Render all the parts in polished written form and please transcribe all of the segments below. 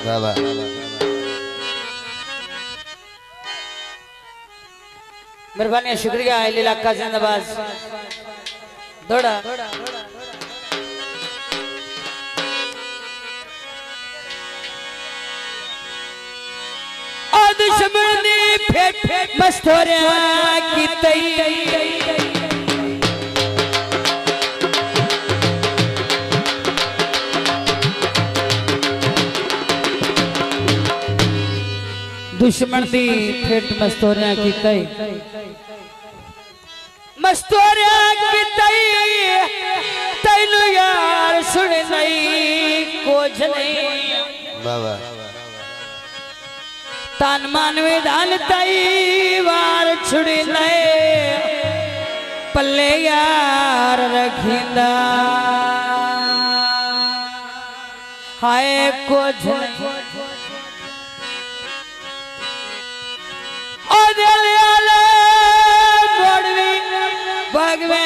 वाह वाह मेहरबानी शुक्रिया इलाका जिंदाबाद दौड़ा दुश्मन फेट मस्तोरिया की तई दुश्मन दी फेट मस्तोरिया की तई मस्तोरिया की तई तैनू यार सुन नहीं कुछ नहीं बाबा तान मान विधान तई वार छुड़ी नए पल्ले यार रखिंदा हाय कुछ ओ दिल आले मोड़वी भगवे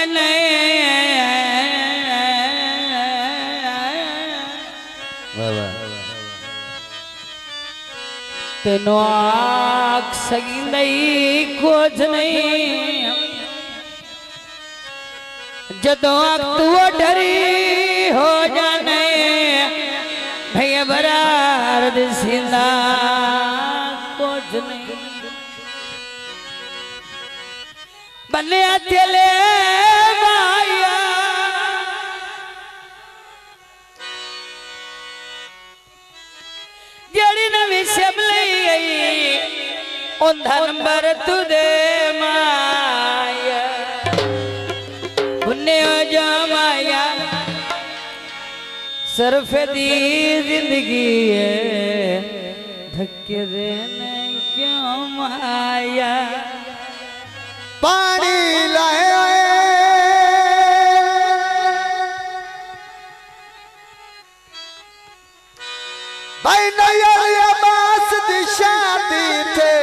बाबा तेनो आख सगी नहीं कुछ नहीं जदों आख तू डरी हो जाने भैया बरार दिसिंदा कुछ नहीं बने तेले माया जड़ी नवी शबले उन्धा नंबर तुदे माया उन्ने जो माया सरफ दी जिंदगी है धक्के देने क्यों माया पानी लाए भाई नया बास दिशा दी थे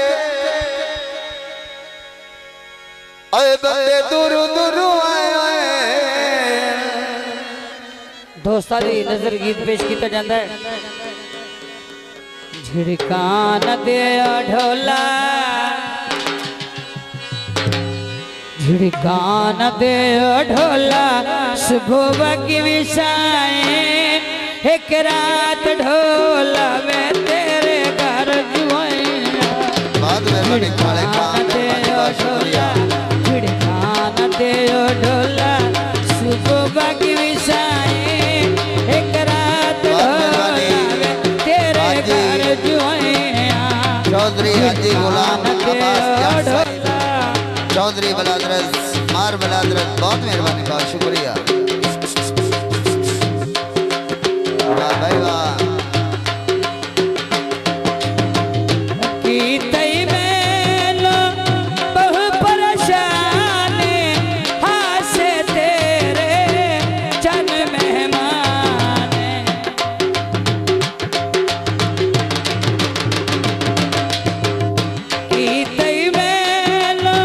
अरे बंदे दूर दूर आए दोस्ता दी नजर गीत पेश किया जाता है झिड़कान दे ढोला झिड़कान दे ढोला सुबह की विशाए एक रात ढोला में तेरे घर जुआइया झिड़कान दे ढोला झिड़कान दे ढोला सुबह की विशाए एक रात ढोला में तेरे घर जुआइया चौधरी हाजी गुलाम अब्बास ढोला चौधरी बलादरस मार बलादरस बहुत मेहरबानी बहुत शुक्रिया वाह भाई वाह की तई में लो बहु परेशान हाँ से तेरे चन मेहमान की तई में लो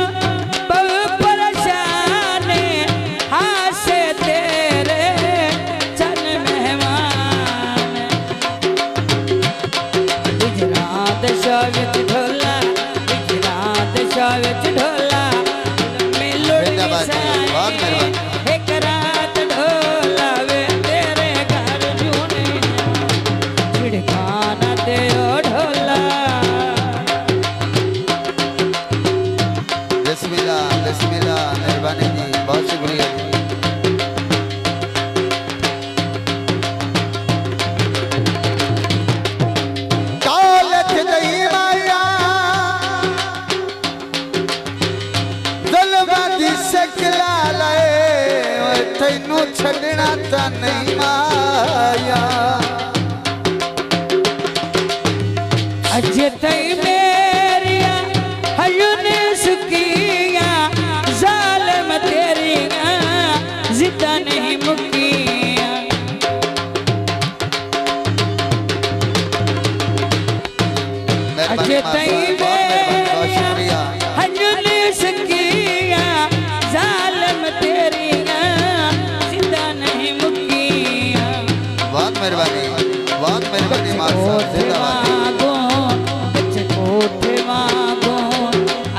बहु परेशान हाँ से तेरे चन मेहमान गुजरात शावित ढोला गुजरात शावित ढोला मिलुड़ बहुत मेहरबानी एक रात ढोला वे तेरे घर जूने झिड़काना दे ढोला बिस्मिल्लाह मेहरबानी जी बहुत शुक्रिया तैनू छड़ना तो नहीं माया अजे तई मेरिया हयुन सुकिया जालिम तेरिया जिदा नहीं मुकिया अजे तई मेरिया हयुन सुकिया जालिम तेरिया जिदा नहीं मुकिया बहुत मेहरबानी बहुत मेहरबानी मार साहब जिंदाबाद कोठे मांगो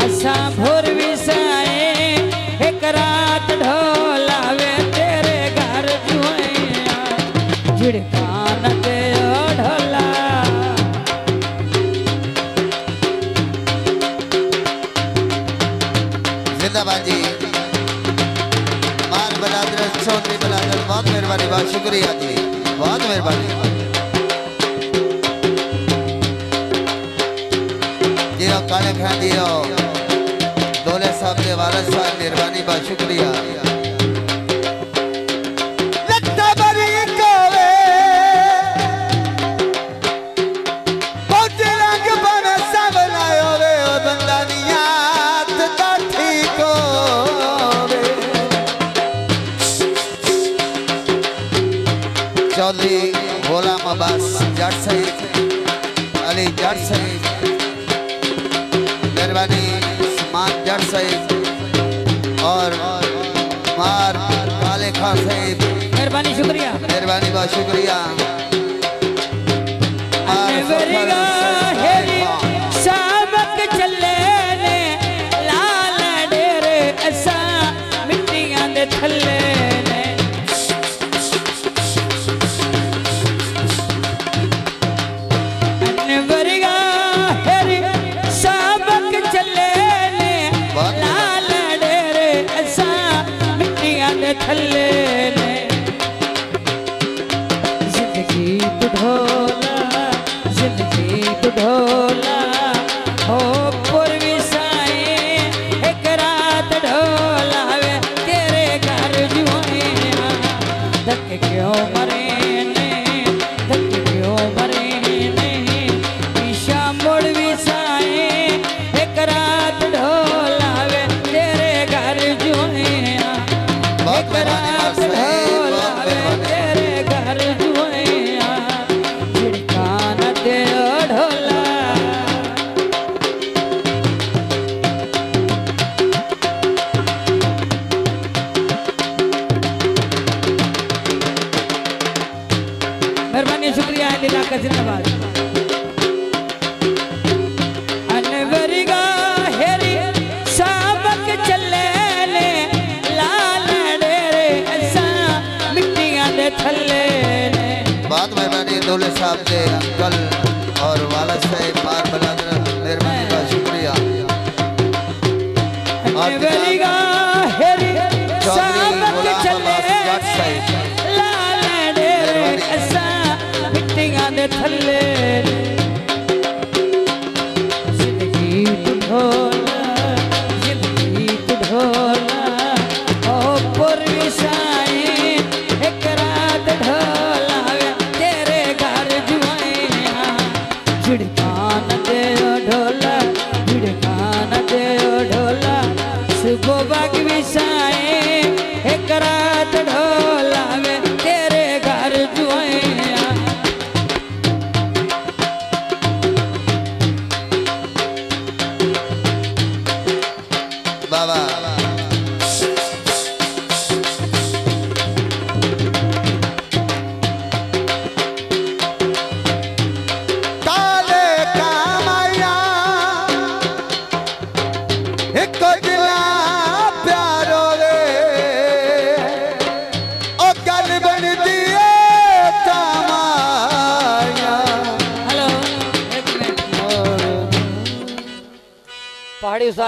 असा भोर विसाए एक रात ढोलावे तेरे घर जुआइया झिड़कान दे ढोला जिंदाबाद जी मार बलादर चौधरी बलादर बहुत मेहरबानी बहुत शुक्रिया जी बहुत मेहरबानी जियो काले खान जियो दौले साहब के वारस साहब मेहरबानी बहुत शुक्रिया चौधरी गुलाम अब्बास जट सईद अली जट सईद मेहरबानी मान जट सईद और मार काले खान सईद मेहरबानी शुक्रिया मेहरबानी बहुत शुक्रिया साबक चले ने लाल डेरे असा मिट्टियां दे थल्ले थल्ले ने जिंदगी तो ढोला हो पूर्वी साए एक रात ढोला वे तेरे घर जुआइया धक क्यों मरे ने ईशा मुड़वी साए एक रात ढोला वे तेरे घर जुआइया एक रात ढोला तेरे घर जुआइया झिड़कान दे ढोला मेहरबानी शुक्रिया लीला का जिंदाबाद अनवरिगा हेरी साबक चले ले थल्ले बहुत मेहरबानी दौले साहब के अंकल और वाला साहब मार बलादर मेहरबानी का शुक्रिया चौधरी गुलाम अब्बास जट सईद मिट्टियां दे थल्ले जिंदगी तू ढोला ओ पूर्वी साई एक रात ढोला तेरे घर जुआइया झिड़कान दे ढोला सुबह बाग विसाए एक रात ढोला तेरे घर जुआइया बाबा पहाड़ी उस्ताद